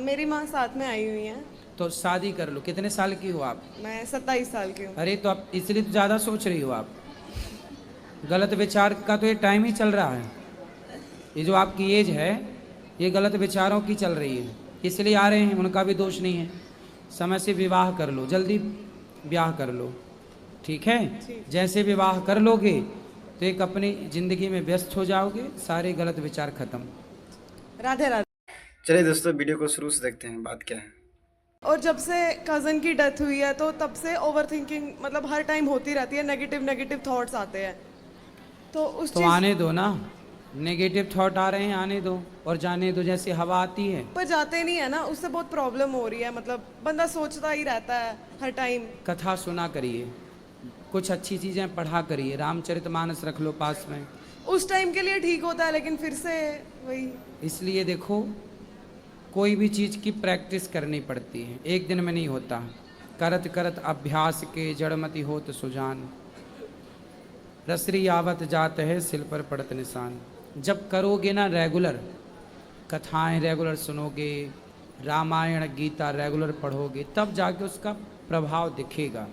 मेरी माँ साथ में आई हुई है। तो शादी कर लो। कितने साल की हो आप? मैं 27 साल की हूँ। अरे तो आप इसलिए तो ज़्यादा सोच रही हो आप। गलत विचार का तो ये टाइम ही चल रहा है। ये जो आपकी एज है ये गलत विचारों की चल रही है, इसलिए आ रहे हैं। उनका भी दोष नहीं है। समय से विवाह कर लो, जल्दी ब्याह कर लो, ठीक है। ठीक। जैसे विवाह कर लोगे तो एक अपनी ज़िंदगी में व्यस्त हो जाओगे, सारे गलत विचार खत्म। राधे राधे। चलिए दोस्तों, वीडियो को शुरू से देखते हैं, बात क्या है। और जब से कज़न की डेथ हुई है तो तब से ओवर थिंकिंग मतलब हर टाइम होती रहती है, नेगेटिव नेगेटिव थॉट्स आते हैं। तो उस तो चीज़ आने दो ना, नेगेटिव थॉट आ रहे हैं, आने दो और जाने दो, जैसे हवा आती है। पर जाते नहीं है ना, उससे बहुत प्रॉब्लम हो रही है। मतलब बंदा सोचता ही रहता है हर टाइम। कथा सुना करिए, कुछ अच्छी चीज़ें पढ़ा करिए, रामचरितमानस रख लो पास में। उस टाइम के लिए ठीक होता है लेकिन फिर से वही। इसलिए देखो, कोई भी चीज़ की प्रैक्टिस करनी पड़ती है, एक दिन में नहीं होता। करत करत अभ्यास के जड़मति होत सुजान, रसरी आवत जात है सिल पर पड़त निशान। जब करोगे ना रेगुलर, कथाएं रेगुलर सुनोगे, रामायण गीता रेगुलर पढ़ोगे, तब जाके उसका प्रभाव दिखेगा।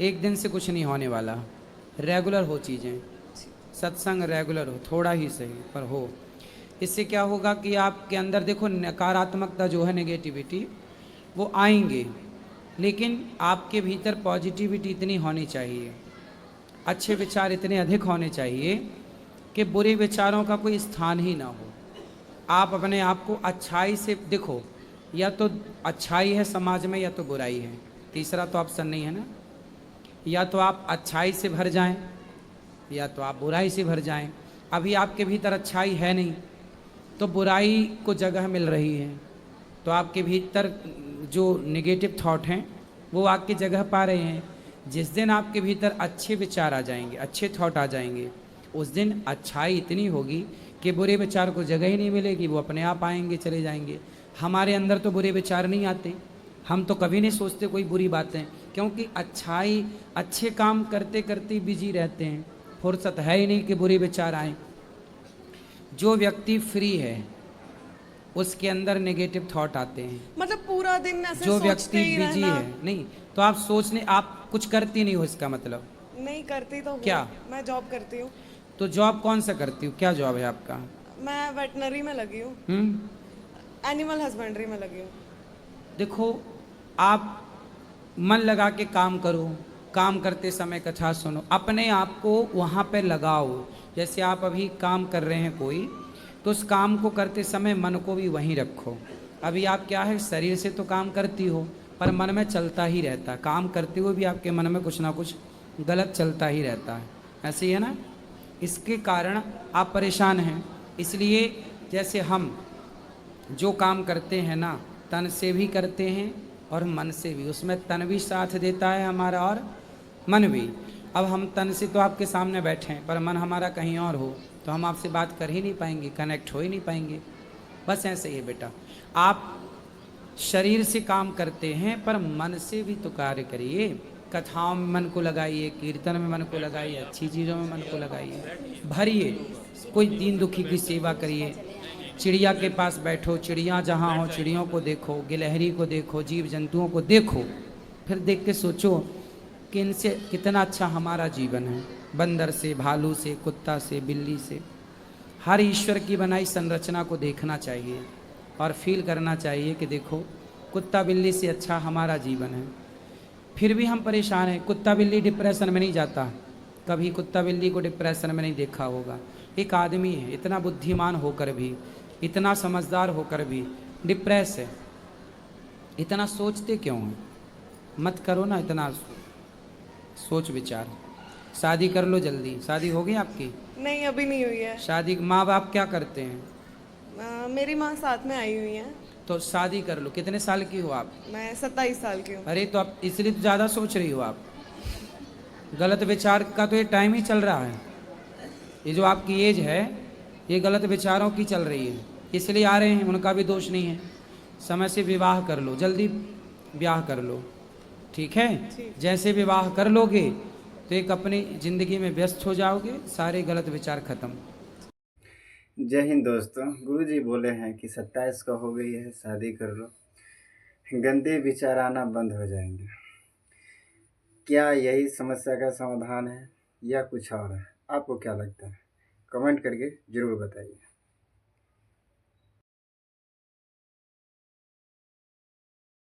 एक दिन से कुछ नहीं होने वाला। रेगुलर हो चीज़ें, सत्संग रेगुलर हो, थोड़ा ही सही पर हो। इससे क्या होगा कि आपके अंदर देखो नकारात्मकता जो है, नेगेटिविटी, वो आएंगे, लेकिन आपके भीतर पॉजिटिविटी इतनी होनी चाहिए, अच्छे विचार इतने अधिक होने चाहिए कि बुरे विचारों का कोई स्थान ही ना हो। आप अपने आप को अच्छाई से देखो, या तो अच्छाई है समाज में या तो बुराई है, तीसरा तो ऑप्शन नहीं है ना। या तो आप अच्छाई से भर जाएं या तो आप बुराई से भर जाएं। अभी आपके भीतर अच्छाई है नहीं तो बुराई को जगह मिल रही है, तो आपके भीतर जो नेगेटिव थॉट हैं वो आपकी जगह पा रहे हैं। जिस दिन आपके भीतर अच्छे विचार आ जाएंगे, अच्छे थॉट आ जाएंगे, उस दिन अच्छाई इतनी होगी कि बुरे विचार को जगह ही नहीं मिलेगी, वो अपने आप आएंगे, चले जाएंगे। हमारे अंदर तो बुरे विचार नहीं आते, हम तो कभी नहीं सोचते कोई बुरी बातें, क्योंकि अच्छाई, अच्छे काम करते करते बिजी रहते हैं, फुर्सत है ही नहीं कि बुरे विचार आए। जो व्यक्ति फ्री है उसके अंदर नेगेटिव थॉट आते हैं। मतलब पूरा दिन ऐसे जो सोचते व्यक्ति ही बिजी रहना। है, नहीं तो आप सोचने, आप कुछ करती नहीं हो, इसका मतलब नहीं करती तो हूँ। क्या? मैं जॉब करती हूँ। तो जॉब कौन सा करती हो, क्या जॉब है आपका? मैं वेटनरी में लगी हूँ, एनिमल हस्बेंड्री में लगी हूँ। देखो, आप मन लगा के काम करो, काम करते समय कथा सुनो, अपने आप को वहाँ पे लगाओ। जैसे आप अभी काम कर रहे हैं कोई, तो उस काम को करते समय मन को भी वहीं रखो। अभी आप क्या है, शरीर से तो काम करती हो पर मन में चलता ही रहता है, काम करते हुए भी आपके मन में कुछ ना कुछ गलत चलता ही रहता है, ऐसे ही है ना। इसके कारण आप परेशान हैं। इसलिए जैसे हम जो काम करते हैं ना, तन से भी करते हैं और मन से भी, उसमें तन भी साथ देता है हमारा और मन भी। अब हम तन से तो आपके सामने बैठे हैं पर मन हमारा कहीं और हो तो हम आपसे बात कर ही नहीं पाएंगे, कनेक्ट हो ही नहीं पाएंगे। बस ऐसे ही है बेटा, आप शरीर से काम करते हैं पर मन से भी तो कार्य करिए। कथाओं में मन को लगाइए, कीर्तन में मन को लगाइए, अच्छी चीज़ों में मन को लगाइए, भरिए। कोई दीन दुखी की सेवा करिए, चिड़िया के पास बैठो, चिड़िया जहाँ हो चिड़ियों को देखो, गिलहरी को देखो, जीव जंतुओं को देखो, फिर देख के सोचो कि इनसे कितना अच्छा हमारा जीवन है। बंदर से, भालू से, कुत्ता से, बिल्ली से, हर ईश्वर की बनाई संरचना को देखना चाहिए और फील करना चाहिए कि देखो कुत्ता बिल्ली से अच्छा हमारा जीवन है। फिर भी हम परेशान हैं। कुत्ता बिल्ली डिप्रेशन में नहीं जाता, कभी कुत्ता बिल्ली को डिप्रेशन में नहीं देखा होगा। एक आदमी है इतना बुद्धिमान होकर भी, इतना समझदार होकर भी डिप्रेस है, इतना सोचते क्यों हैं? मत करो ना इतना सोच विचार, शादी कर लो जल्दी। शादी हो गई आपकी? नहीं अभी नहीं हुई है। शादी, माँ बाप क्या करते हैं? मेरी माँ साथ में आई हुई है। तो शादी कर लो। कितने साल की हो आप? मैं 27 साल की हूँ। अरे तो आप इसलिए तो ज़्यादा सोच रही हो आप। गलत विचार का तो ये टाइम ही चल रहा है। ये जो आपकी एज है ये गलत विचारों की चल रही है, इसलिए आ रहे हैं। उनका भी दोष नहीं है। समय से विवाह कर लो, जल्दी ब्याह कर लो, ठीक है। जैसे विवाह कर लोगे तो एक अपनी ज़िंदगी में व्यस्त हो जाओगे, सारे गलत विचार खत्म। जय हिंद दोस्तों। गुरुजी बोले हैं कि 27 का हो गई है, शादी कर लो, गंदे विचार आना बंद हो जाएंगे। क्या यही समस्या का समाधान है या कुछ और है? आपको क्या लगता है? कमेंट करके ज़रूर बताइए।